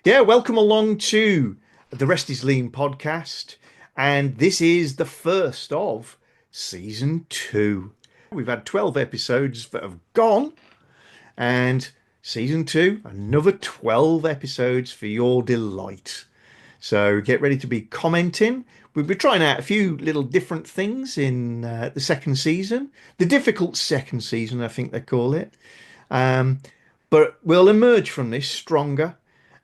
Yeah, welcome along to the Rest is Lean podcast. And this is the first of season two. We've had 12 episodes that have gone, and season two, another 12 episodes for your delight. So get ready to be commenting. We'll be trying out a few little different things in the second season, the difficult second season, I think they call it. Um, but we'll emerge from this stronger,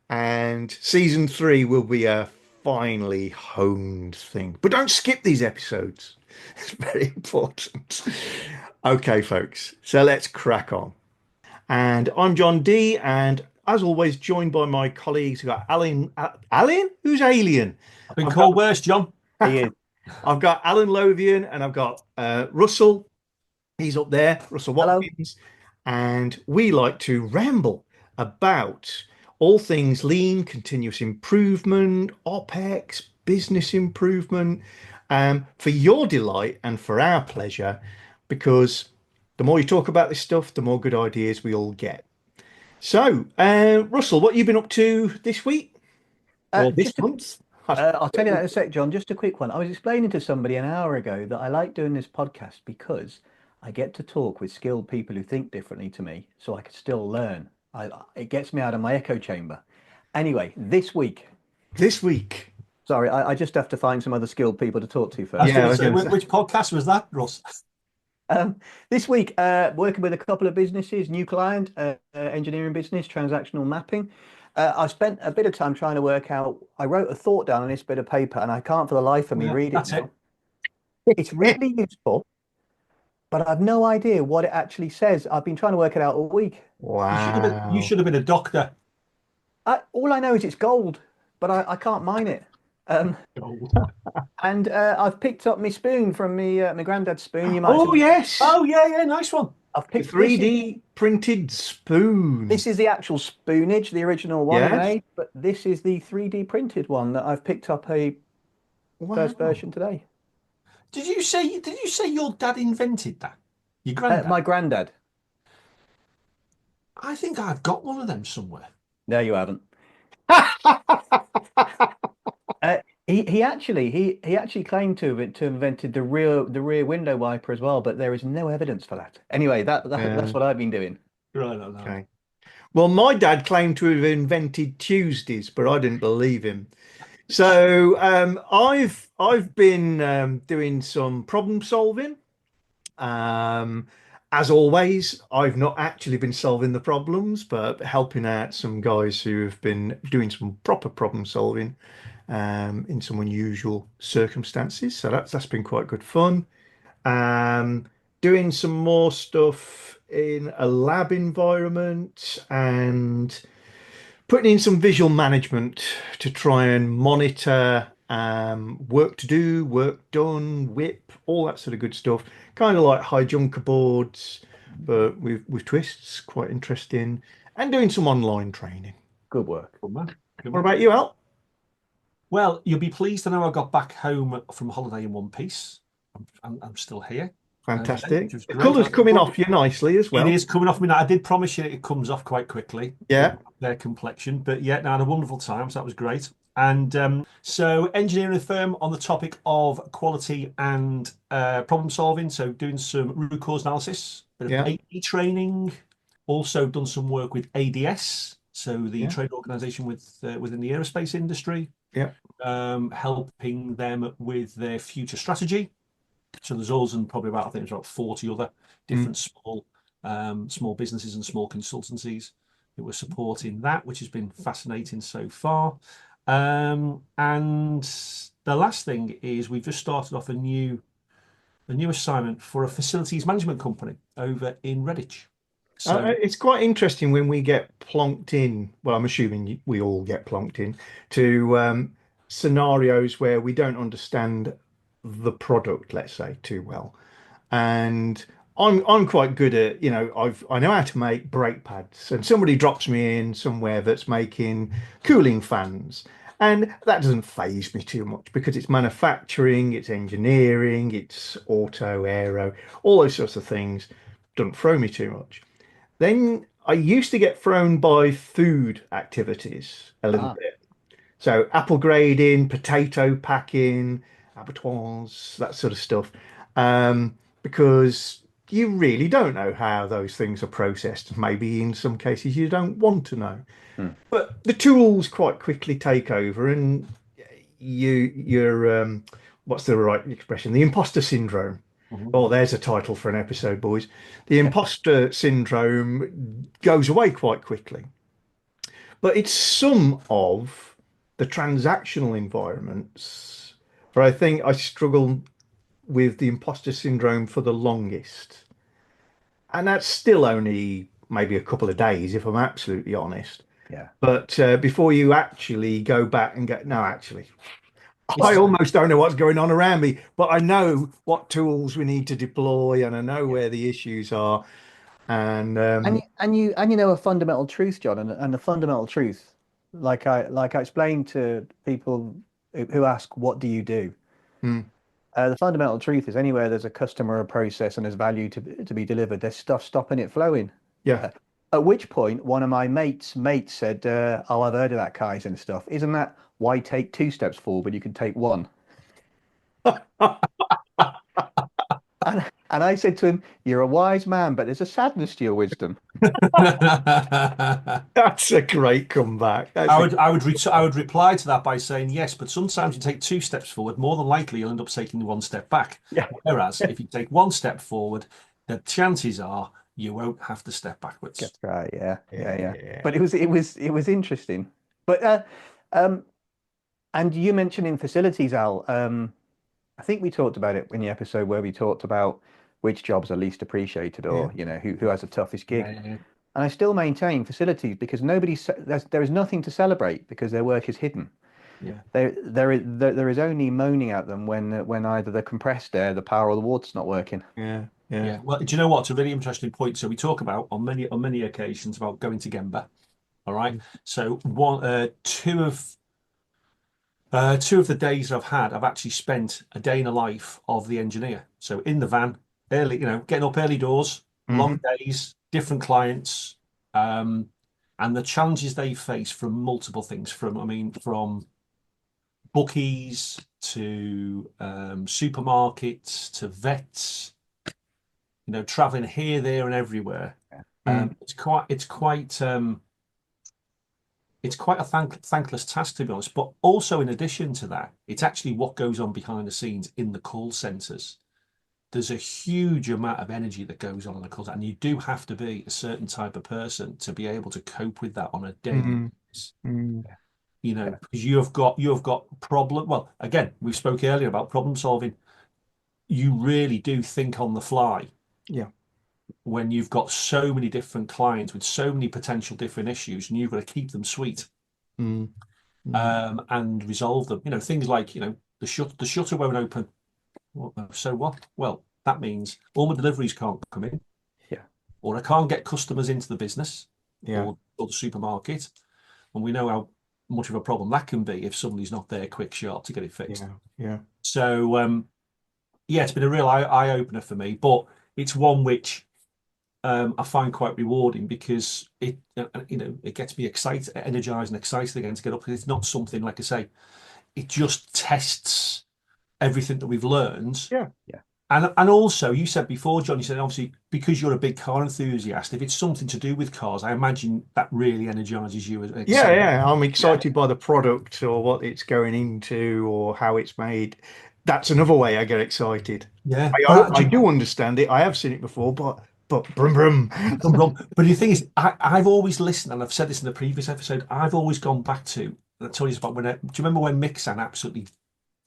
and season three will be a finely honed thing. But don't skip these episodes. It's very important. Okay, folks. So let's crack on. And I'm John D. And as always, joined by my colleagues. We've got Alan. Alan? Who's Alien? I've been I've got called worse, John. Ian. I've got Alan Lothian, and I've got Russell. He's up there, Russell Hello. Watkins. And we like to ramble about all things lean, continuous improvement, OPEX, business improvement, for your delight and for our pleasure, because the more you talk about this stuff, the more good ideas we all get. So, Russell, what have you been up to this week or this Just a, month? I'll tell you that in a sec, John. Just a quick one. I was explaining to somebody an hour ago that I like doing this podcast because I get to talk with skilled people who think differently to me, so I can still learn. It gets me out of my echo chamber. Anyway, this week, This week. sorry, I just have to find some other skilled people to talk to I was first. Yeah, I going was to say, gonna say. which podcast was that, Ross? This week, working with a couple of businesses, new client, engineering business, transactional mapping. I spent a bit of time trying to work out. I wrote a thought down on this bit of paper, and I can't for the life of me Yeah, read it that's now. it. It's really useful, but I've no idea what it actually says. I've been trying to work it out all week. You Wow. should have been a doctor. All I know is it's gold, but I can't mine it. Um, Gold. and I've picked up my spoon from my granddad's spoon. You might have Oh, seen. yes. Oh, yeah, nice one. I've The picked this. 3D printed spoon. This is the actual spoonage, the original one he Yes. made, but this is the 3D printed one that I've picked up a first Wow. version today. Did you say your dad invented that? Your granddad? My granddad. I think I've got one of them somewhere. No, you haven't. He actually claimed to have invented the rear window wiper as well, but there is no evidence for that. Anyway, that's Yeah. what I've been doing. Right, no. Okay. Well, my dad claimed to have invented Tuesdays, but I didn't believe him. So I've been doing some problem solving. Um, as always, I've not actually been solving the problems, but helping out some guys who have been doing some proper problem solving in some unusual circumstances. So that's been quite good fun. Um, Doing some more stuff in a lab environment and putting in some visual management to try and monitor work to do, work done, whip, all that sort of good stuff. Kind of like high junker boards, but with twists, quite interesting. And doing some online training. Good work. Good man. Good What man. about you, Al? Well, you'll be pleased to know I got back home from holiday in one piece. I'm still here. Okay, Fantastic. which was The great. colour's coming off you nicely as It well. is coming off me now. I did promise you it comes off quite quickly. Yeah. Their complexion, but yeah, no, I had a wonderful time, so that was great. And so, engineering firm on the topic of quality and problem solving. So, doing some root cause analysis, bit of Yeah. AE training. Also, done some work with ADS, so the Yeah. trade organisation within the aerospace industry. Yeah. Helping them with their future strategy. So there's also probably about, I think it's about 40 other different small businesses and small consultancies that were supporting that, which has been fascinating so far. And the last thing is we've just started off a new assignment for a facilities management company over in Redditch. So It's quite interesting when we get plonked in. Well, I'm assuming we all get plonked in to scenarios where we don't understand the product, let's say, too well. And I'm quite good at, I know how to make brake pads, and somebody drops me in somewhere that's making cooling fans. And that doesn't faze me too much because it's manufacturing, it's engineering, it's auto, aero, all those sorts of things. Don't throw me too much. Then I used to get thrown by food activities a little Ah, bit. So apple grading, potato packing, abattoirs, that sort of stuff. Because you really don't know how those things are processed. Maybe in some cases you don't want to know. hmm. But the tools quite quickly take over, and you're what's the right expression? The imposter syndrome. Mhm. Oh, there's a title for an episode, boys. The imposter syndrome goes away quite quickly. But it's some of the transactional environments where I think I struggled with the imposter syndrome for the longest. And that's still only maybe a couple of days, if I'm absolutely honest. Yeah. But before you actually go back and go, no, actually, I It's almost don't know what's going on around me, but I know what tools we need to deploy and I know Yeah. where the issues are. And And you know a fundamental truth, John, and the fundamental truth, like I explained to people who ask, "What do you do?" mm, The fundamental truth is anywhere there's a customer or process and there's value to be delivered, there's stuff stopping it flowing. yeah. Uh, at which point, one of my mates said, "Oh, I've heard of that Kaizen stuff. Isn't that why take two steps forward, but you can take one?" And I said to him, "You're a wise man, but there's a sadness to your wisdom." That's a great comeback. That's I a would I would I would reply to that by saying yes, but sometimes you take two steps forward, more than likely you'll end up taking one step back. Yeah. Whereas if you take one step forward, the chances are you won't have to step backwards. That's right. Yeah, yeah, yeah. yeah. But it was interesting. But um, and you mentioned in facilities, Al. I think we talked about it in the episode where we talked about which jobs are least appreciated, Yeah. or who has the toughest gig. Yeah, And I still maintain facilities because there is nothing to celebrate because their work is hidden. yeah, There is only moaning at them when either the compressed air, the power, or the water's not working. Yeah. Yeah. yeah. Well, do you know what? It's a really interesting point. So we talk about on many occasions about going to Gemba. All right. So two of the days I've had, I've actually spent a day in the life of the engineer. So in the van, early, getting up early doors, long Hmm. days, different clients, um, and the challenges they face from multiple things. From bookies to supermarkets to vets, traveling here, there, and everywhere. Mm. It's quite a thankless task, to be honest. But also, in addition to that, it's actually what goes on behind the scenes in the call centers. There's a huge amount of energy that goes on in the call center, and you do have to be a certain type of person to be able to cope with that on a daily Mm. basis. Mm. Yeah. Because you have got problem. Well, again, we spoke earlier about problem solving. You really do think on the fly Yeah. when you've got so many different clients with so many potential different issues, and you've got to keep them sweet. Mm. Mm. And resolve them. Things like the shutter won't open. So what? Well, that means all my deliveries can't come in, Yeah. or I can't get customers into the business Yeah. or the supermarket. And we know how much of a problem that can be if somebody's not there quick, sharp to get it fixed. Yeah. Yeah. So yeah, it's been a real eye opener for me, but it's one which I find quite rewarding because it gets me excited, energized, and excited again to get up. Because it's not something, like I say, it just tests everything that we've learned. Yeah. Yeah. And also, you said before, John, you said obviously because you're a big car enthusiast, if it's something to do with cars, I imagine that really energizes you. Yeah. Yeah. I'm Yeah. excited by the product or what it's going into or how it's made. That's another way I get excited. Yeah, I do understand it. I have seen it before, but brum brum. I'm wrong. But the thing is, I've always listened, and I've said this in the previous episode. I've always gone back to. I told you about do you remember when Mixan absolutely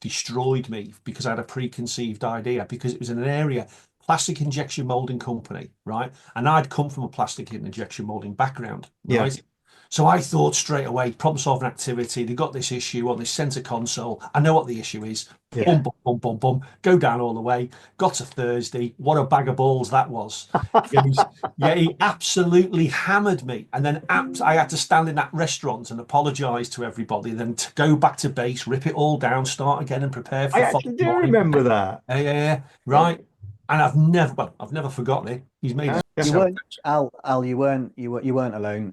destroyed me because I had a preconceived idea because it was in an area, plastic injection molding company, right? And I'd come from a plastic injection molding background, Yeah. right? So I thought straight away, problem solving activity. They got this issue on this center console. I know what the issue is. Yeah. Bum, bum, bum, bum, bum. Go down all the way. Got to Thursday. What a bag of balls that was. Yeah, he absolutely hammered me. And then I had to stand in that restaurant and apologize to everybody, then to go back to base, rip it all down, start again, and prepare for I the actually following do morning. remember that. Yeah, yeah, yeah. Yeah. Right. And I've never forgotten it. He's made us You so. weren't Al, you weren't alone.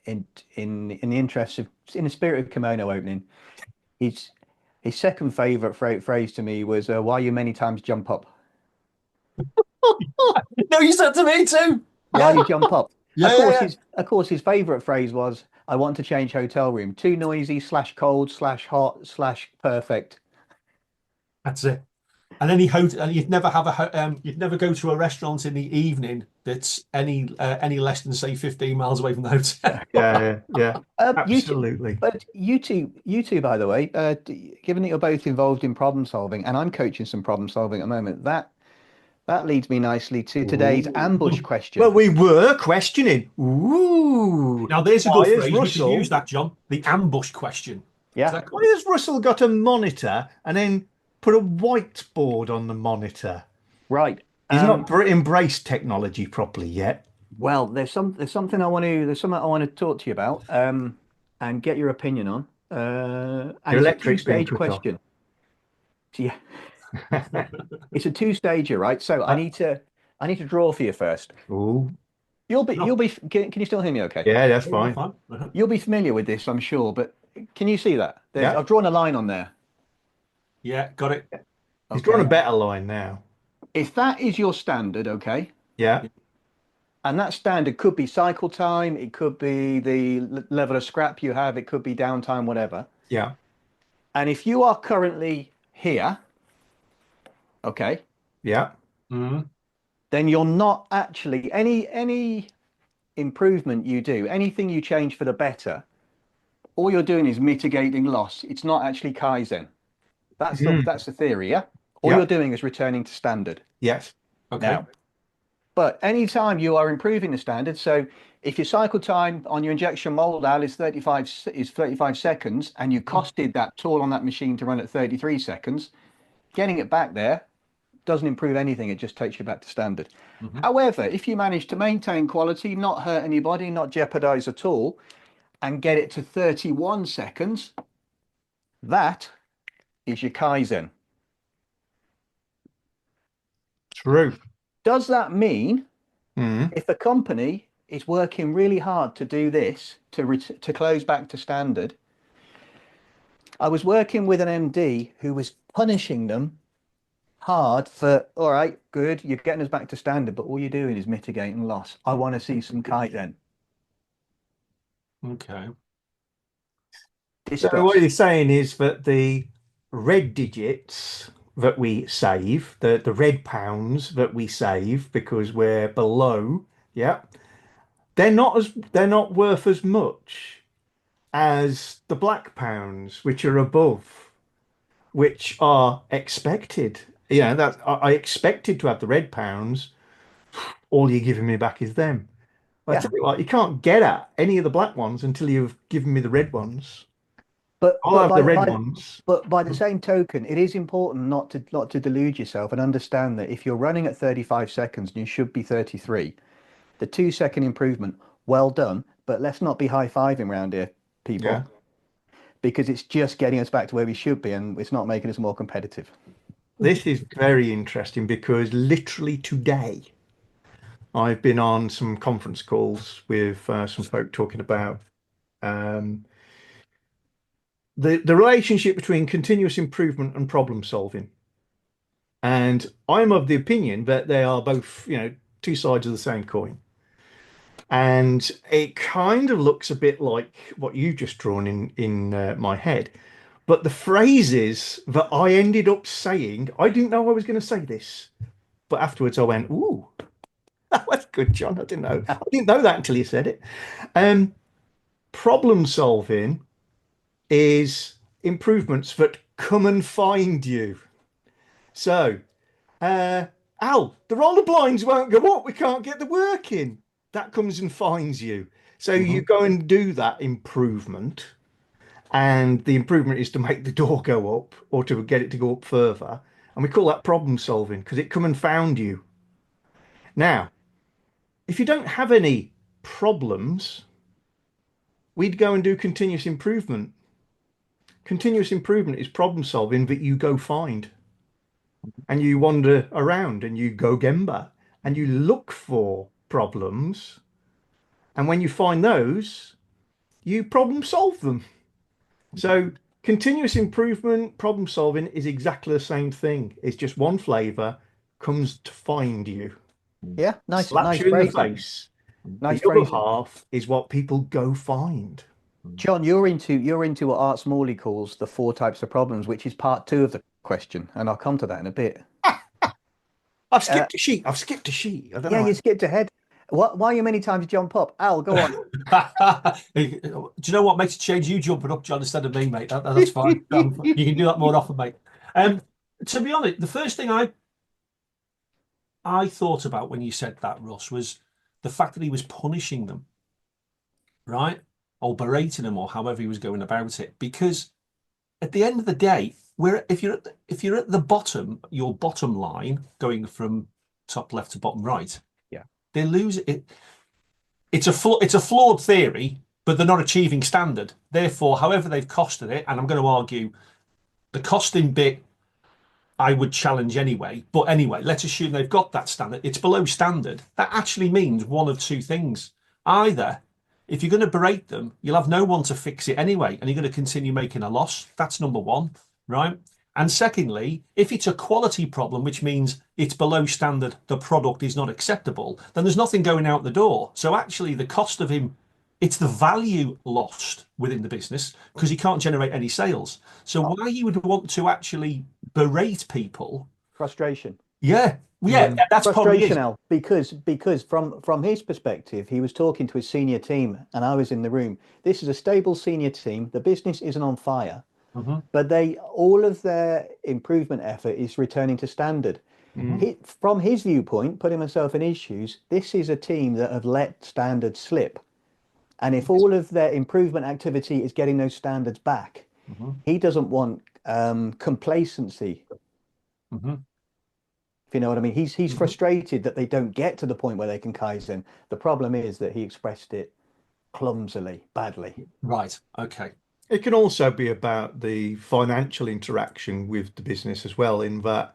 In the interest of in the spirit of kimono opening, his his second favorite phrase to me was "Why you many times jump up? No, you said to me too. Why Yeah, you jump up?" yeah, yeah, yeah. Of course his favorite phrase was "I want to change hotel room. Too noisy slash cold slash hot slash perfect." That's it. And any hotel, and you'd never go to a restaurant in the evening that's any less than say 15 miles away from the hotel. Yeah, yeah, YouTube, absolutely. but YouTube, by the way, given that you're both involved in problem solving, and I'm coaching some problem solving at the moment, that leads me nicely to today's ambush Ooh. Well, question. we were questioning. Ooh, Now there's a why good has phrase. We could use Russell? that, John. The ambush question. Is Yeah, that Why good? has Russell got a monitor and then put a whiteboard on the monitor? right. He's not embraced technology properly yet. Well, there's something I want to talk to you about, and get your opinion on. And Your it's a electric's been two-stage cut off. question. Yeah, it's a two-stager, right? So Uh, I need to draw for you first. Ooh, No. Can you still hear me okay? yeah, that's Yeah, fine. fine. Uh-huh. You'll be familiar with this, I'm sure, but can you see that? Yeah, I've drawn a line on there. Yeah, got it. he's drawn a Okay. better line now. If that is your standard, okay, Yeah, and that standard could be cycle time, it could be the level of scrap you have, it could be downtime, whatever. yeah, And if you are currently here, okay, yeah. Mhm. then you're not actually any improvement you do, anything you change for the better, all you're doing is mitigating loss. It's not actually Kaizen. Mm, That's the theory, yeah? All yeah, you're doing is returning to standard. yes. Okay. Now, but anytime you are improving the standard, so if your cycle time on your injection mold Al is 35 seconds and you costed that tool on that machine to run at 33 seconds, getting it back there doesn't improve anything. It just takes you back to standard. Mhm. However, if you manage to maintain quality, not hurt anybody, not jeopardize at all, and get it to 31 seconds, that is your Kaizen. True. Does that mean Mm, if a company is working really hard to do this, to close back to standard? I was working with an MD who was punishing them hard for, all right, good, you're getting us back to standard, but all you're doing is mitigating loss. I want to see some Kaizen. Okay. So what Discuss. you're saying is that the red digits that we save, the red pounds that we save because we're below, yeah, they're not worth as much as the black pounds, which are above, which are expected. You know, that I expected to have the red pounds. All you're giving me back is them. I tell Yeah. you what, you can't get at any of the black ones until you've given me the red ones. But I'll but have the by red by ones. but by the same token, it is important not to delude yourself and understand that if you're running at 35 seconds and you should be 33, the 2 second improvement, well done. But let's not be high-fiving around here, Yeah. people, because it's just getting us back to where we should be and it's not making us more competitive. This is very interesting because literally today I've been on some conference calls with some folk talking about um, the relationship between continuous improvement and problem solving. And I'm of the opinion that they are both, you know, two sides of the same coin. And it kind of looks a bit like what you've just drawn in my head. But the phrases that I ended up saying, I didn't know I was going to say this. But afterwards I went, ooh, that was good, John. I didn't know. I didn't know that until you said it. Um, Problem solving is improvements that come and find you. So, uh, Al, the roller blinds won't go up. We can't get the work in. That comes and finds you. So you Mhm. go and do that improvement, and the improvement is to make the door go up or to get it to go up further. And we call that problem solving because it come and found you. Now, if you don't have any problems, we'd go and do continuous improvement. Continuous improvement is problem solving that you go find. and you wander around and you go gemba and you look for problems. And when you find those, you problem solve them. So continuous improvement, problem solving is exactly the same thing. It's just one flavor comes to find you, Yeah, slaps nice you in the phrasing. face. Nice The other phrasing. half is what people go find. John, you're into what Art Smalley calls the four types of problems, which is part two of the question, and I'll come to that in a bit. I've Uh, skipped a sheet. I've skipped a sheet. I don't yeah, know. you skipped ahead. Why you many times jump up? Al, go on. Do you know what makes it change you jumping up, John, instead of me, mate? That's fine. You can do that more often, mate. To be honest, the first thing I thought about when you said that, Russ, was the fact that he was punishing them, right? Or berating them, or however he was going about it. Because at the end of the day, if you're at the bottom, your bottom line going from top left to bottom right, Yeah. they lose it. It's a flawed theory, but they're not achieving standard. Therefore, however they've costed it, and I'm going to argue the costing bit I would challenge anyway. But anyway, let's assume they've got that standard. It's below standard. That actually means one of two things. Either if you're going to berate them, you'll have no one to fix it anyway, and you're going to continue making a loss. That's number one, right? And secondly, if it's a quality problem, which means it's below standard, the product is not acceptable, then there's nothing going out the door. So actually, the cost of him, it's the value lost within the business because he can't generate any sales. So why you would want to actually berate people? Frustration. Yeah, yeah, that's probably Frustration, it. Al, because from his perspective, he was talking to his senior team, and I was in the room. This is a stable senior team. The business isn't on fire, Mhm, but they all of their improvement effort is returning to standard. Mm. From his viewpoint, putting myself in his shoes, this is a team that have let standards slip. And if all of their improvement activity is getting those standards back, mhm, he doesn't want complacency. mhm, If you know what I mean, he's mhm. frustrated that they don't get to the point where they can Kaizen. The problem is that he expressed it clumsily, badly. Right. Okay. It can also be about the financial interaction with the business as well, in that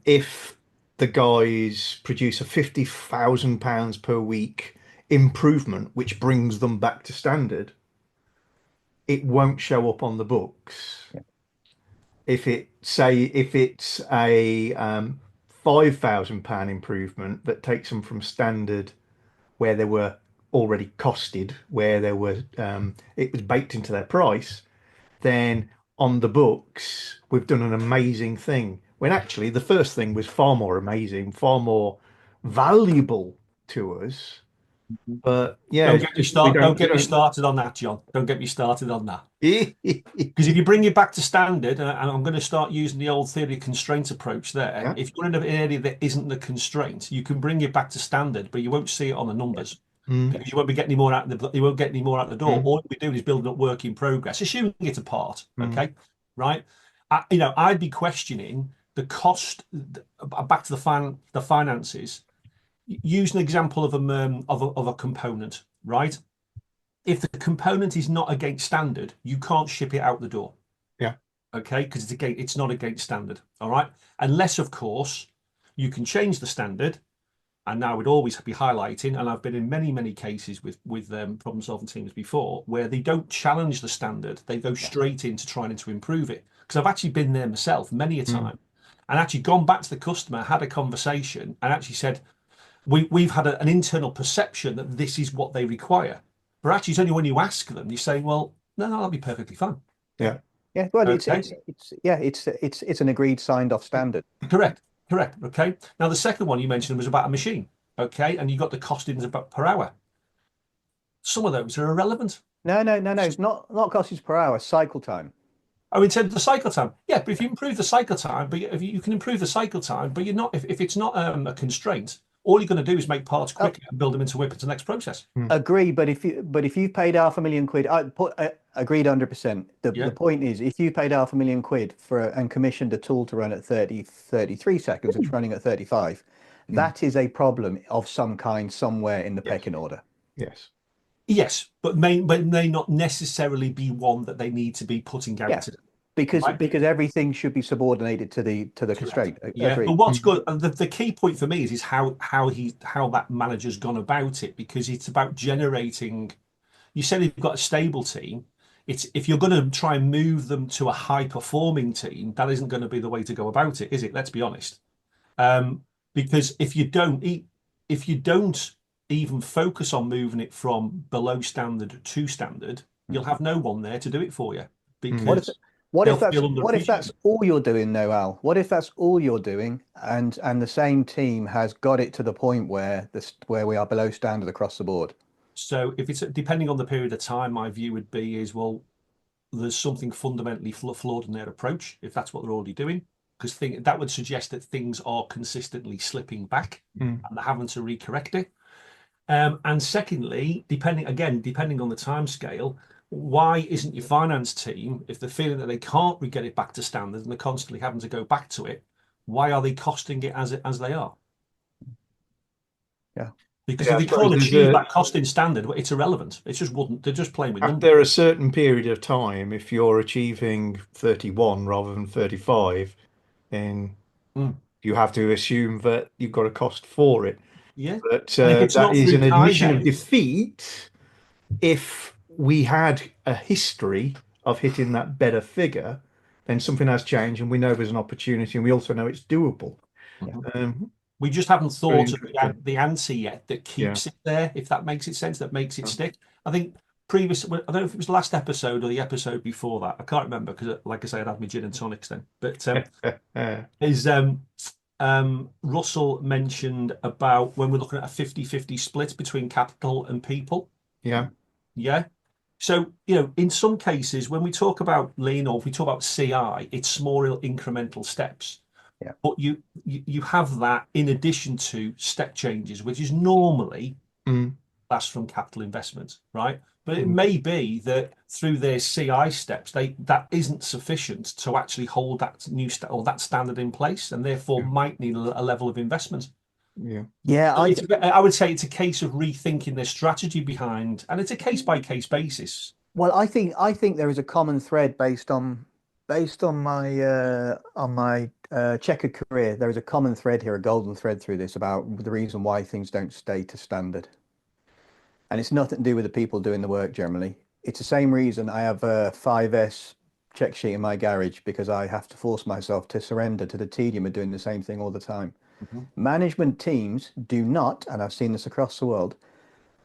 if the guys produce a £50,000 per week improvement, which brings them back to standard, it won't show up on the books. Yeah. If it's a £5,000 improvement that takes them from standard where they were already costed, where there were it was baked into their price, then on the books we've done an amazing thing. When actually the first thing was far more amazing, far more valuable to us. But yeah, Don't it's get me just we start. don't Don't we get me don't. started on that, John. Don't get me started on that. Because if you bring it back to standard, and I'm going to start using the old theory constraint approach there, Yeah. if you're in an area that isn't the constraint, you can bring it back to standard, but you won't see it on the numbers Mm, because you won't be getting any more out you won't get any more out the door. mm, All we're doing is building up work in progress, assuming it's a part. mm. Okay, right? I'd be questioning the cost. Back to the finances. Use an example of a component, right? If the component is not against standard, you can't ship it out the door. Yeah. Okay, because it's not against standard. All right. Unless, of course, you can change the standard. And now we'd always be highlighting, and I've been in many cases with problem solving teams before where they don't challenge the standard, they go Yeah. straight into trying to improve it. Because I've actually been there myself many a Mm. time, and actually gone back to the customer, had a conversation, and actually said, we've had an internal perception that this is what they require. But actually, it's only when you ask them, you say, well, no, that'll be perfectly fine. Yeah. Yeah, well, Okay, it's an agreed, signed off standard. correct, correct. Okay. Now, the second one you mentioned was about a machine. Okay, and you got the costings about per hour. Some of those are irrelevant. No. Not costs per hour, cycle time. Oh, in terms of the cycle time, yeah. But if you improve the cycle time, but if you can improve the cycle time, but you're not, if it's not a constraint, all you're going to do is make parts Oh, quicker and build them into WIP into the next process. Mm. agree, but if you've paid £500,000, agreed 100%. The Yeah. point is, if you paid £500,000 and commissioned a tool to run at 33 seconds, it's running at 35. Mm. That is a problem of some kind somewhere in the Yes. pecking order. Yes. Yes, but may not necessarily be one that they need to be putting out Yeah. to. because everything should be subordinated to the Correct. constraint. Yeah, but Agreed. what's good, and the key point for me is how that manager's gone about it, because it's about generating. You said you've got a stable team. It's if you're going to try and move them to a high performing team, that isn't going to be the way to go about it, is it? Let's be honest. Because if you don't even focus on moving it from below standard to standard, you'll have no one there to do it for you What if because what they'll if that's feel what if that's underappreciated. all you're doing though, Al? What if that's all you're doing and the same team has got it to the point where where we are below standard across the board? So if it's depending on the period of time, my view would be is, well, there's something fundamentally flawed in their approach if that's what they're already doing, because that would suggest that things are consistently slipping back and they're having to recorrect it. And secondly, depending on the time scale, why isn't your finance team, if they're feeling that they can't get it back to standard and they're constantly having to go back to it, why are they costing it as they are? Yeah. Because Yeah, if I they suppose can't there's achieve that costing standard, it's irrelevant. It just wouldn't. They're just playing with numbers. after a certain period of time, if you're achieving 31 rather than 35, then Mm. you have to assume that you've got a cost for it. Yeah. But And if it's that not is through an admission of Kaizen, defeat if we had a history of hitting that better figure, then something has changed and we know there's an opportunity and we also know it's doable. Yeah. Um, we just haven't very thought of interesting. the answer yet that Yeah. keeps it there, if that makes it sense, that makes it stick. I think I don't know if it was the last episode or the episode before that. I can't remember because, like I say, I'd had my gin and tonics then. But is Russell mentioned about when we're looking at a 50-50 split between capital and people. Yeah. Yeah. So, in some cases, when we talk about lean or if we talk about CI, it's small incremental steps. Yeah. But you have that in addition to step changes, which is normally Mm. that's from capital investment, right? But it Mm. may be that through their CI steps, that isn't sufficient to actually hold that or that standard in place, and therefore Yeah. might need a level of investment. Yeah. Yeah, I would say it's a case of rethinking their strategy behind, and it's a case by case basis. well, I think there is a common thread based on my checkered career. There is a common thread here, a golden thread through this about the reason why things don't stay to standard. And it's nothing to do with the people doing the work generally. It's the same reason I have a 5S check sheet in my garage because I have to force myself to surrender to the tedium of doing the same thing all the time. Mhm. Management teams do not, and I've seen this across the world,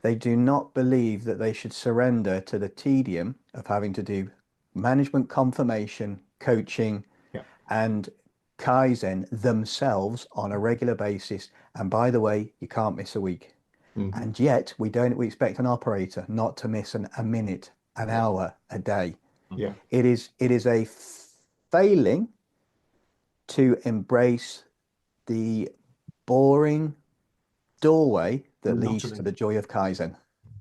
they do not believe that they should surrender to the tedium of having to do management confirmation, coaching, Yeah. and Kaizen themselves on a regular basis. And by the way, you can't miss a week. Mhm. And yet we expect an operator not to miss a minute, an hour, a day. Yeah. It is a failing to embrace the boring doorway that leads to Monitoring. the joy of Kaizen.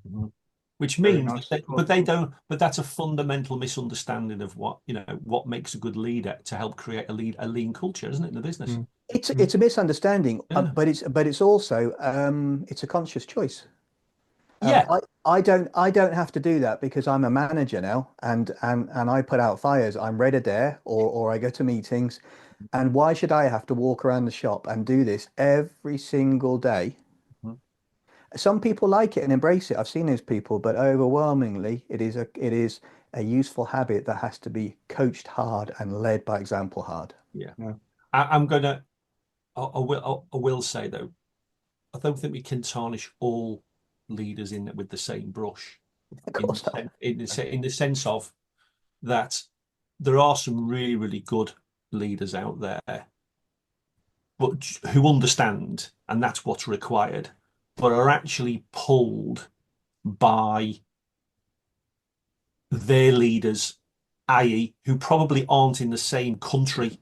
Mhm. Which Very means nicely but put. they don't, but that's a fundamental misunderstanding of what makes a good leader to help create a lean culture, isn't it, in the business? Mm. It's a misunderstanding, Yeah. but it's also it's a conscious choice. Yeah. I don't have to do that because I'm a manager now and I put out fires. I'm ready there or I go to meetings. And why should I have to walk around the shop and do this every single day? Mhm. Some people like it and embrace it. I've seen those people, but overwhelmingly it is a useful habit that has to be coached hard and led by example hard. Yeah. Yeah. I'm gonna I will say though, I don't think we can tarnish all leaders in with the same brush Of in course not. in the sense of that there are some really, really good leaders out there, but who understand, and that's what's required, but are actually pulled by their leaders, i.e., who probably aren't in the same country.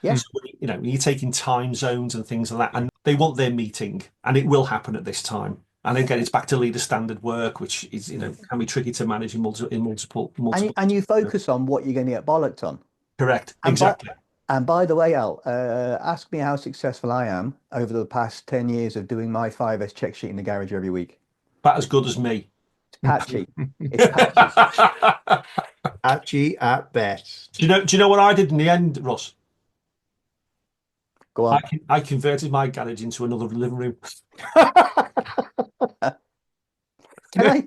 Yeah. So, you're taking time zones and things like that, and they want their meeting, and it will happen at this time. And again, it's back to leader standard work, which is, can be tricky to manage in multiple. And you focus on what you're going to get bollocked on. Correct, And by exactly. and by the way, Al, ask me how successful I am over the past 10 years of doing my 5S check sheet in the garage every week. About as good as me. Patchy. It's patchy. Patchy at best. Do you know what I did in the end, Russ? Go on. I converted my garage into another living room. Can I?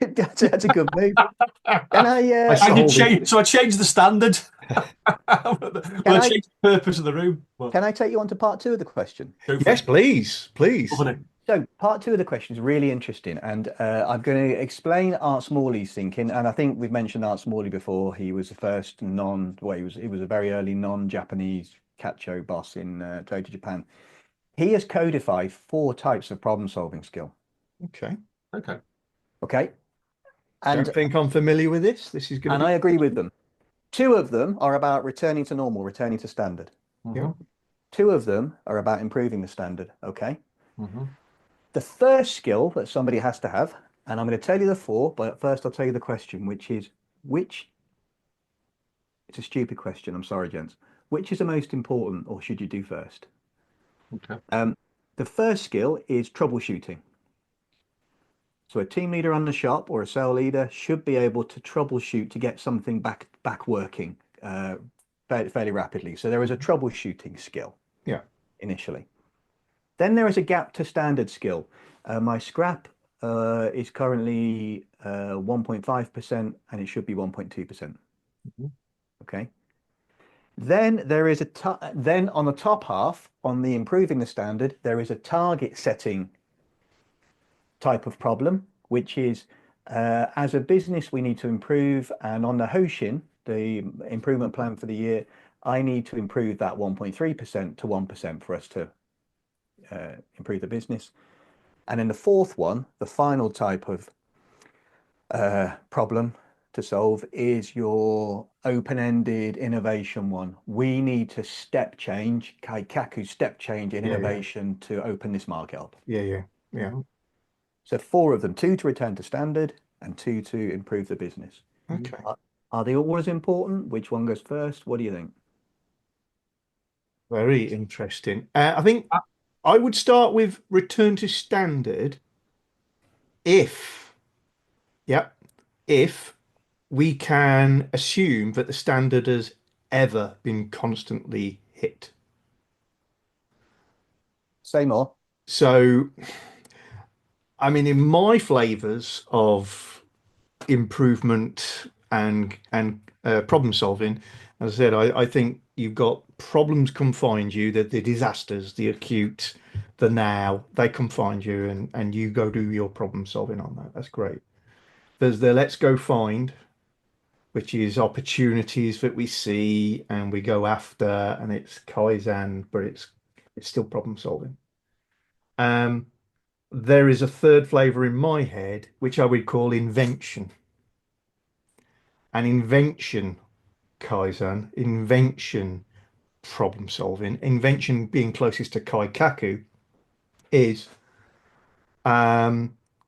That's a good move. Can I? I I did sold it. change, so I changed the standard. Well, I changed the purpose of the room. Well, Can I take you on to part two of the question? go for Yes, it. please, please. Loving it. So part two of the question is really interesting, and I'm going to explain Art Smalley's thinking. And I think we've mentioned Art Smalley before. He was the first well, he was a very early non-Japanese cacho boss in Toyota Japan. He has codified 4 types of problem-solving skill. Okay. Okay. Okay, and Don't think I'm familiar with this. This is going to I be. agree with them. 2 of them are about returning to normal, returning to standard. Yeah. 2 of them are about improving the standard. Okay. Mm-hmm. The first skill that somebody has to have, and I'm going to tell you the 4, but first I'll tell you the question, which is it's a stupid question. I'm sorry, gents. Which is the most important, or should you do first? Okay. The first skill is troubleshooting. So a team leader on the shop or a cell leader should be able to troubleshoot to get something back working fairly rapidly. So there is a troubleshooting skill. Yeah. Initially. Then there is a gap to standard skill. My scrap is currently 1.5% and it should be 1.2%. Mm-hmm. Okay. Then there is then on the top half, on the improving the standard, there is a target setting type of problem, which is as a business, we need to improve. And on the Hoshin, the improvement plan for the year, I need to improve that 1.3% to 1% for us to improve the business. And then the fourth one, the final type of problem to solve is your open-ended innovation one. We need to step change, Kaikaku step change in innovation to open this market up. Yeah. So 4 of them, 2 to return to standard and 2 to improve the business. Okay. Are they all as important? Which one goes first? What do you think? Very interesting. I think I would start with return to standard if we can assume that the standard has ever been constantly hit. Say more. So, I mean, in my flavors of improvement and problem solving, as I said, I think you've got problems come find you, the disasters, the acute, the now, they come find you and you go do your problem solving on that. That's great. There's the let's go find, which is opportunities that we see and we go after, and it's Kaizen, but it's still problem solving. There is a third flavor in my head, which I would call invention. And invention, Kaizen, invention, problem solving, invention being closest to Kaikaku is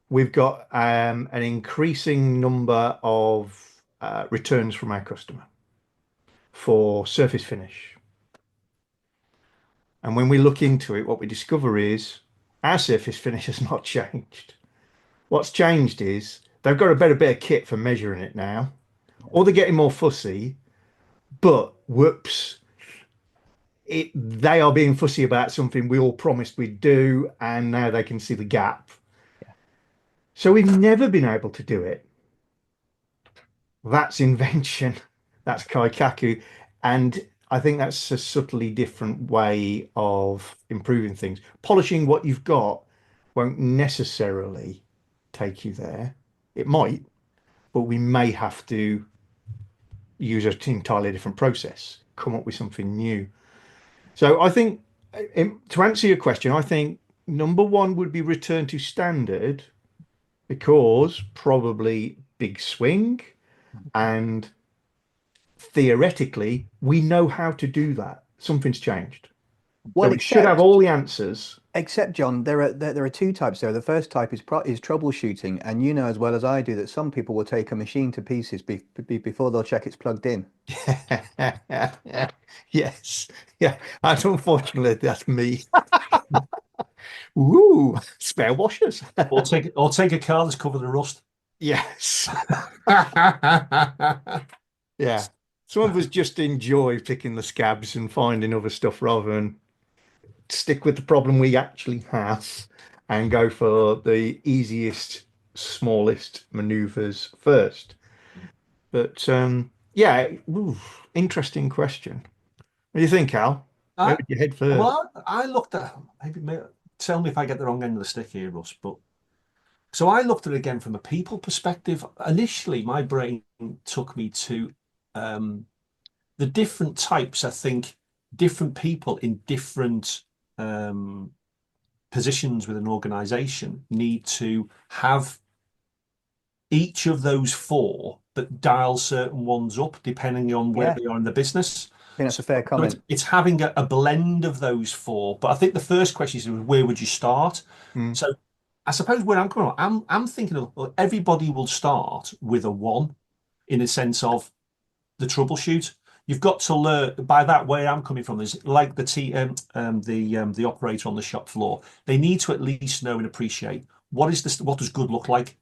we've got an increasing number of returns from our customer for surface finish. And when we look into it, what we discover is our surface finish has not changed. What's changed is they've got a better bit of kit for measuring it now, or they're getting more fussy, but whoops, they are being fussy about something we all promised we'd do, and now they can see the gap. So we've never been able to do it. That's invention. That's Kaikaku. And I think that's a subtly different way of improving things. Polishing what you've got won't necessarily take you there. It might, but we may have to use an entirely different process, come up with something new. So I think to answer your question, I think number 1 would be return to standard, because probably big swing, and theoretically we know how to do that. Something's changed. Well, so we should have all the answers. Except, John, there are 2 types there. The first type is troubleshooting, and you know as well as I do that some people will take a machine to pieces before they'll check it's plugged in. Yes, yeah, and unfortunately that's me. Ooh, spare washers. Or take a car that's covered in rust. Yes. Yeah. Some of us just enjoy picking the scabs and finding other stuff rather than stick with the problem we actually have and go for the easiest, smallest maneuvers first. But yeah, ooh, interesting question. What do you think, Al? Where I, would you head first? well, I looked at tell me if I get the wrong end of the stick here, Russ, but so I looked at it again from a people perspective. Initially, my brain took me to um, the different types. I think different people in different um, positions with an organization need to have each of those four, but dial certain ones up depending on where Yeah, they are in the business. I think that's a fair So it's, comment. it's having a blend of those four. But I think the first question is where would you start? Mm, So I suppose where I'm coming from, I'm thinking of well, everybody will start with a one in a sense of the troubleshoot. You've got to learn by that where I'm coming from is like the operator on the shop floor. They need to at least know and appreciate what is this, what does good look like?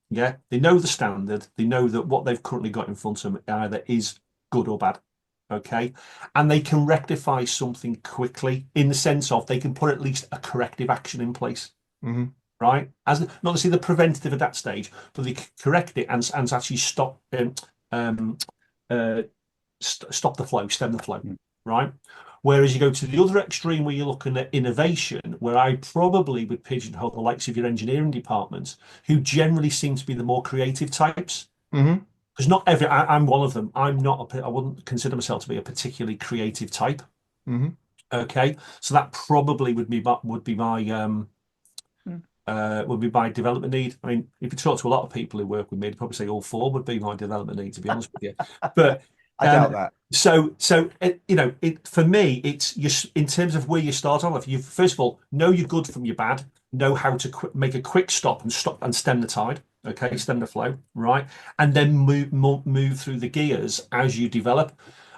Yeah, they know the standard. They know that what they've currently got in front of them either is good or bad. Okay. And they can rectify something quickly in the sense of they can put at least a corrective action in place, hmm right? As not necessarily the preventative at that stage, but they can correct it and actually um, uh, stop the flow, stem the flow, Mm. right? Whereas you go to the other extreme where you're looking at innovation, where I probably would pigeonhole the likes of your engineering departments, who generally seem to be the more creative types. hmm Because not every, I'm one of them. I'm not, I wouldn't consider myself to be a particularly creative type. hmm Okay, so that probably Mm. would be my development need. I mean, if you talk to a lot of people who work with me, they'd probably say all four would be my development need, to be honest with you. But I doubt um, that. so you know, it for me, it's you in terms of where you start on. If you first of all know your good from your bad, know how to make a quick stop and stem the tide. Okay, Mm. stem the flow, right, and then move through the gears as you develop.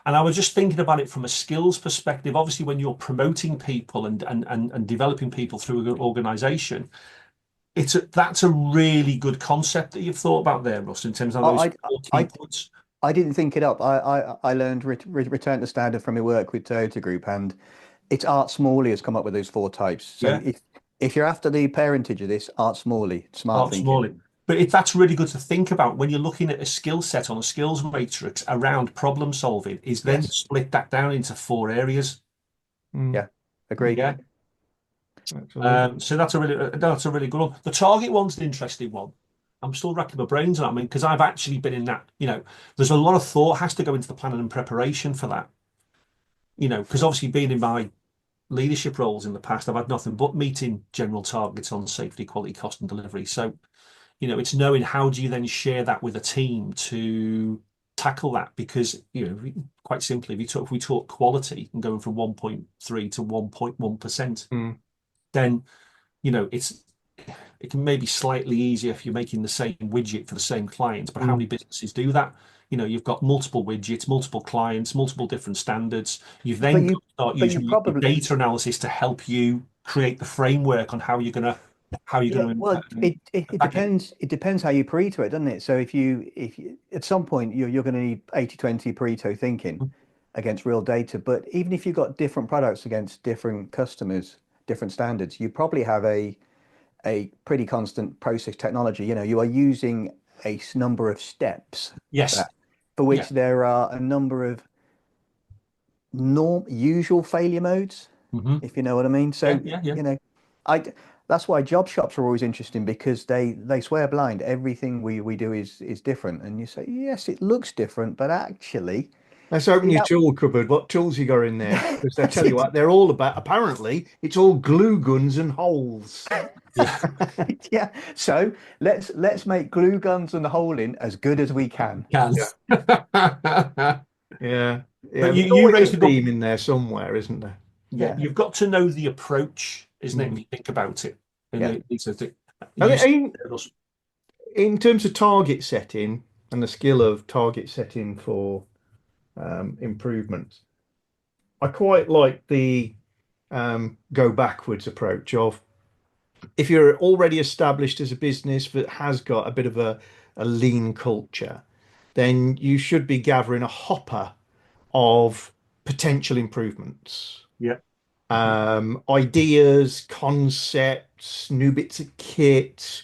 And I was just thinking about it from a skills perspective. Obviously, when you're promoting people and developing people through an organization, that's a really good concept that you've thought about there, Russ, in terms of those I, four key I, points. I didn't think it up. I learned return to standard from my work with Toyota Group, and it's Art Smalley has come up with those four types. So Yeah, if you're after the parentage of this, Art Smalley, smart Art thinking. Smalley. But if that's really good to think about when you're looking at a skill set on a skills matrix around problem solving, is then Yes. split that down into four areas. Mm, Yeah. Agree. Yeah. absolutely. So that's a really good one. The target one's an interesting one. I'm still racking my brains on that. I mean, because I've actually been in that. There's a lot of thought has to go into the planning and preparation for that. Because obviously being in my leadership roles in the past, I've had nothing but meeting general targets on safety, quality, cost, and delivery. So, it's knowing how do you then share that with a team to tackle that because quite simply if we talk quality and going from 1.3 to 1.1%, Mm, then it can maybe slightly easier if you're making the same widget for the same clients, but how mm. many businesses do that? You've got multiple widgets, multiple clients, multiple different standards. You've But then got you, to start but you using your probably, data analysis to help you create the framework on how you're going to yeah. Well, it attack it. depends. It depends how you Pareto it, doesn't it? So if you at some point you're going to need 80/20 Pareto thinking against real data. But even if you've got different products against different customers, different standards, you probably have a pretty constant process technology. You are using a number of steps Yes. that for Yeah. which there are a number of usual failure modes, Hmm. if you know what I mean. Yeah. So, Yeah. Yeah. I that's why job shops are always interesting because they swear blind. Everything we do is different, and you say yes, it looks different, but actually, Let's open see your that. tool cupboard. What tools you got in there? Because they That's tell you it. what, they're all about. Apparently, it's all glue guns and holes. Yeah. Yeah. So let's make glue guns and the hole in as good as we can. Can. Yeah, yeah, yeah. But you There's you always raised a a good theme in there somewhere, isn't there? yeah. Yeah. You've got to know the approach, isn't it? If Mm. you think about it, and Yeah. it's a thing. I You in terms of target setting and the skill of target setting for improvements, I quite like the go backwards approach of if you're already established as a business that has got a bit of a lean culture, then you should be gathering a hopper of potential improvements, Yeah. ideas, concepts, new bits of kit.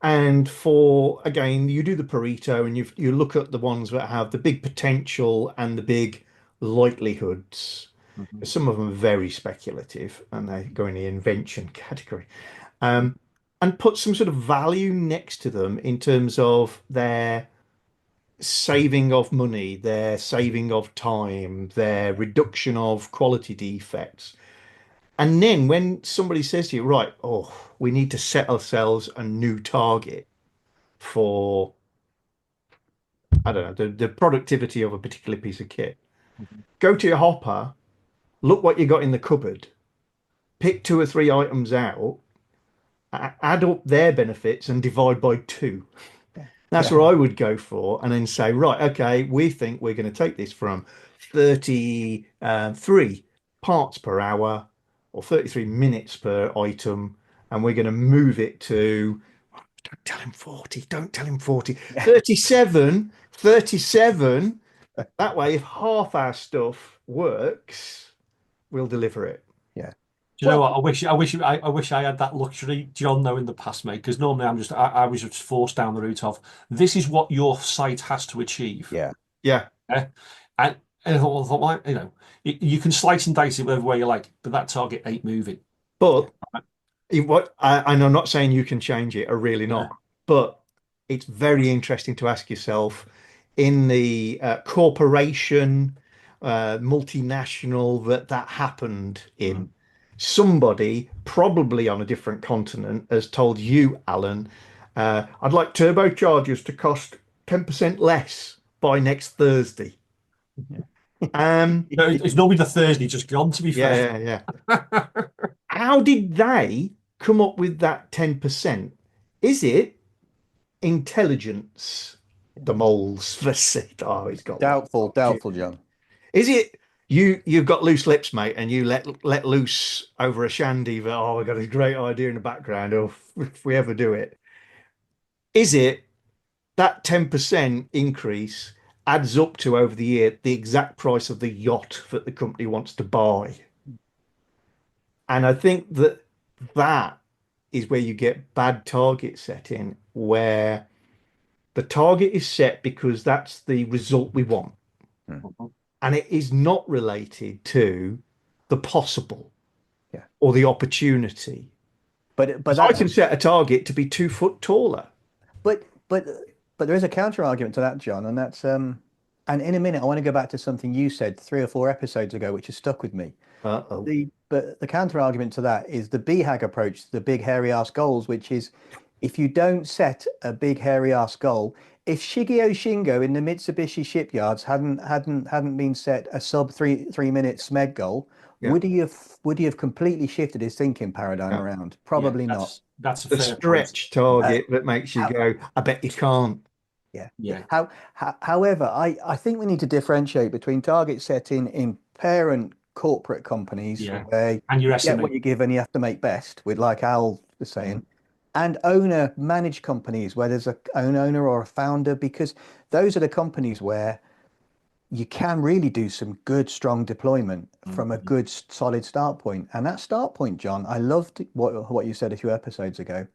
And for, again, you do the Pareto and you look at the ones that have the big potential and the big likelihoods. Mhm. Some of them are very speculative and they go in the invention category. Um, and put some sort of value next to them in terms of their saving of money, their saving of time, their reduction of quality defects. And then when somebody says to you, right, oh, we need to set ourselves a new target for, I don't know, the productivity of a particular piece of kit, Mhm. go to your hopper, look what you got in the cupboard, pick two or three items out, add up their benefits and divide by two. That's Yeah. what I would go for, and then say, right, okay, we think we're going to take this from 33 parts per hour or 33 minutes per item, and we're going to move it to, don't tell him 40, don't tell him 40, Yeah. 37, 37. That way, if half our stuff works, we'll deliver it. Yeah. Do you know Well, what? I wish I had that luxury, John, though, in the past, mate. Because normally I was just forced down the route of this is what your site has to achieve. yeah. Yeah. Yeah? And, and I thought, well, you can slice and dice it whatever way you like, but that target ain't moving. But and I'm not saying you can change it, or really Yeah. not, but it's very interesting to ask yourself in the corporation, multinational that happened in. Mm. Somebody, probably on a different continent, has told you, Alan, I'd like turbochargers to cost 10% less by next Thursday. Um, You know, it's normally the Thursday just gone, to be fair. yeah, yeah, yeah. How did they come up with that 10%? Is it intelligence? The moles for it. Oh, he's got one. Doubtful, doubtul, John. Is it you've got loose lips, mate, and you let loose over a shandy that, oh, we've got a great idea in the background, or if we ever do it. Is it that 10% increase adds up to over the year the exact price of the yacht that the company wants to buy? And I think that is where you get bad target setting, where the target is set because that's the result we want. Hmm. And it is not related to the possible Yeah. or the opportunity. But Because I that's can set a target to be 2 foot taller. but but but there is a counter argument to that, John, and that's and in a minute I want to go back to something you said 3 or 4 episodes ago, which has stuck with me. Uh-oh. But the counter argument to that is the BHAG approach, the big hairy ass goals, which is if you don't set a big hairy ass goal, if Shigeo Shingo in the Mitsubishi shipyards hadn't been set a sub 3 minute SMEG goal, Yeah. would he have completely shifted his thinking paradigm Yeah. around? Yeah, Probably not. that's a The fair point. stretch Uh, target that makes you how, go, I bet you can't. yeah, yeah. Yeah. However, I think we need to differentiate between target setting in parent corporate companies Yeah. where And your you get what estimate. you're given, you have to make best, with like Al was saying, Mhm. and owner managed companies where there's an owner or a founder, because those are the companies where you can really do some good, strong deployment from a Mhm. good, solid start point. And that start point, John, I loved what you said a few episodes ago.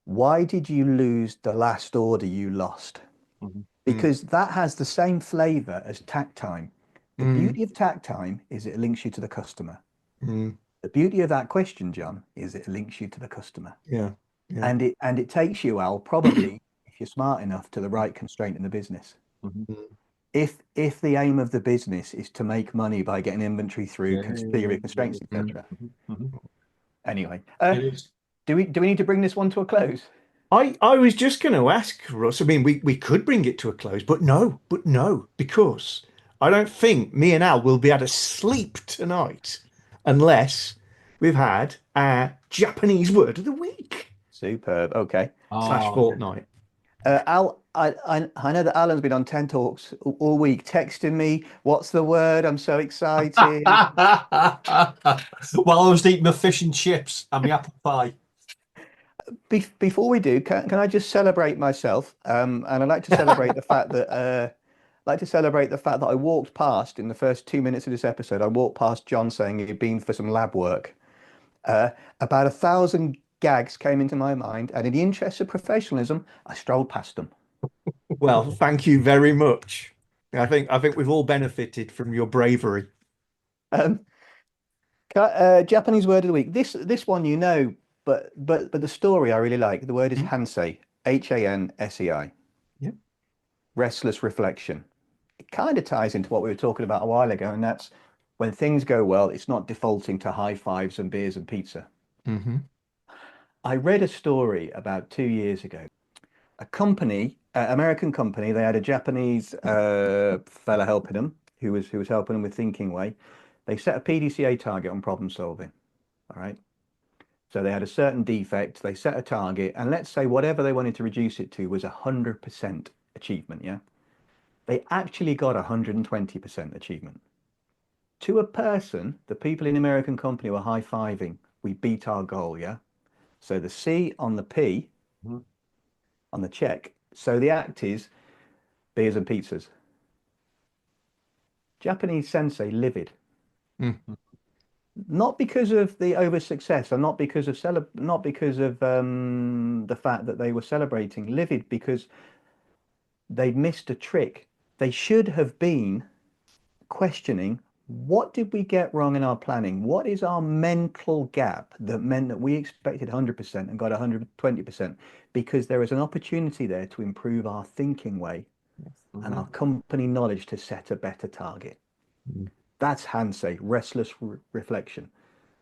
Why did you lose the last order you lost? Mhm. Mm, Because that has the same flavor as tack time. The mm, beauty of tack time is it links you to the customer. mm. The beauty of that question, John, is it links you to the customer. Yeah. Yeah. And it takes you, Al, probably, if you're smart enough, to the right constraint in the business. Mhm. Mm. If the aim of the business is to make money by getting inventory through Yeah. theory of constraints, Mm. etc. Mhm. Mhm. Anyway, It is. do we need to bring this one to a close? I was just going to ask Russ. I mean, we could bring it to a close, but no, because I don't think me and Al will be able to sleep tonight unless we've had our Japanese word of the week Superb. Okay. slash Oh, yeah. fortnight. Al, I know that Alan's been on 10 talks all week, texting me, what's the word? I'm so excited. While I was eating my fish and chips and my apple pie. Before we do, can I just celebrate myself? And I'd like to celebrate the fact that I walked past in the first 2 minutes of this episode. I walked past John saying he'd been for some lab work. Uh, about 1,000 gags came into my mind, and in the interest of professionalism, I strolled past them. Well, thank you very much. I think we've all benefited from your bravery. Um, Japanese word of the week. This one but the story I really like. The word is Mm. Hansei, Hansei. Yeah. Restless reflection. It kind of ties into what we were talking about a while ago, and that's when things go well, it's not defaulting to high fives and beers and pizza. Hmm. I read a story about 2 years ago. A company, American company, they had a Japanese fella helping them, who was helping them with thinking way. They set a PDCA target on problem solving. All right. So they had a certain defect, they set a target, and let's say whatever they wanted to reduce it to was 100% achievement, yeah? They actually got 120% achievement. To a person, the people in the American company were high-fiving. We beat our goal, yeah? So the C on the P Mhm. on the check. So the act is beers and pizzas. Japanese sensei livid. Mm. Not because of the over success and not because of the fact that they were celebrating, livid because they'd missed a trick. They should have been questioning, what did we get wrong in our planning? What is our mental gap that meant that we expected 100% and got 120%? Because there is an opportunity there to improve our thinking way and our company knowledge to set a better target. Mm. That's Hansei, restless reflection.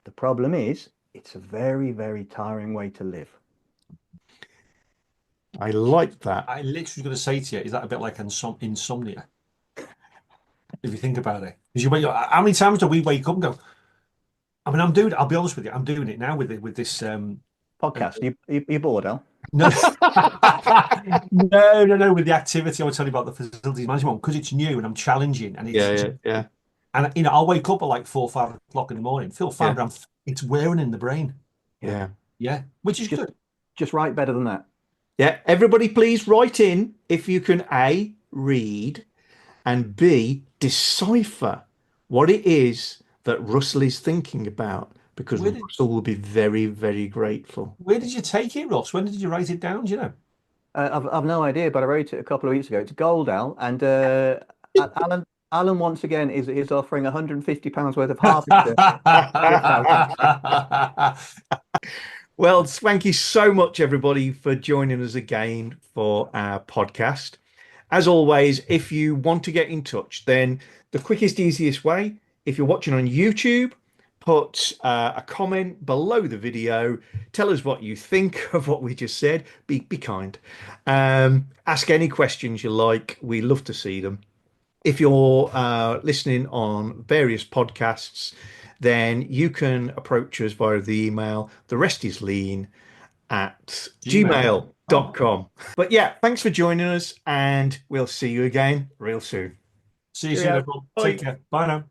The problem is, it's a very, very tiring way to live. I like that. I literally was going to say to you, is that a bit like insomnia? If you think about it, because you wake up, how many times do we wake up and go? I mean, I'll be honest with you, I'm doing it now with this. Podcast, you bored, Al? No, no. With the activity I was telling you about the facilities management one, because it's new and I'm challenging, and Yeah. and I'll wake up at like 4 or 5 o'clock in the morning, feel fine, Yeah. but it's wearing in the brain. Yeah. Yeah, which is Just good. just write better than that. Yeah. Everybody, please write in if you can A, read, and B, decipher what it is that Russell is thinking about, because Where did Russell will be very, very grateful. where did you take it, Ross? When did you write it down? Do you know? I've no idea, but I wrote it a couple of weeks ago. It's gold, Al, and Alan once again is offering £150 worth of Harvester gift vouchers. Well, thank you so much, everybody, for joining us again for our podcast. As always, if you want to get in touch, then the quickest, easiest way, if you're watching on YouTube, put a comment below the video. Tell us what you think of what we just said. Be kind. Ask any questions you like. We love to see them. If you're listening on various podcasts, then you can approach us via the email. The rest is lean at Gmail.com. gmail.com. But yeah, thanks for joining us, and we'll see you again real soon. See you soon, Cheerio. everyone. Take Bye. care. Bye now.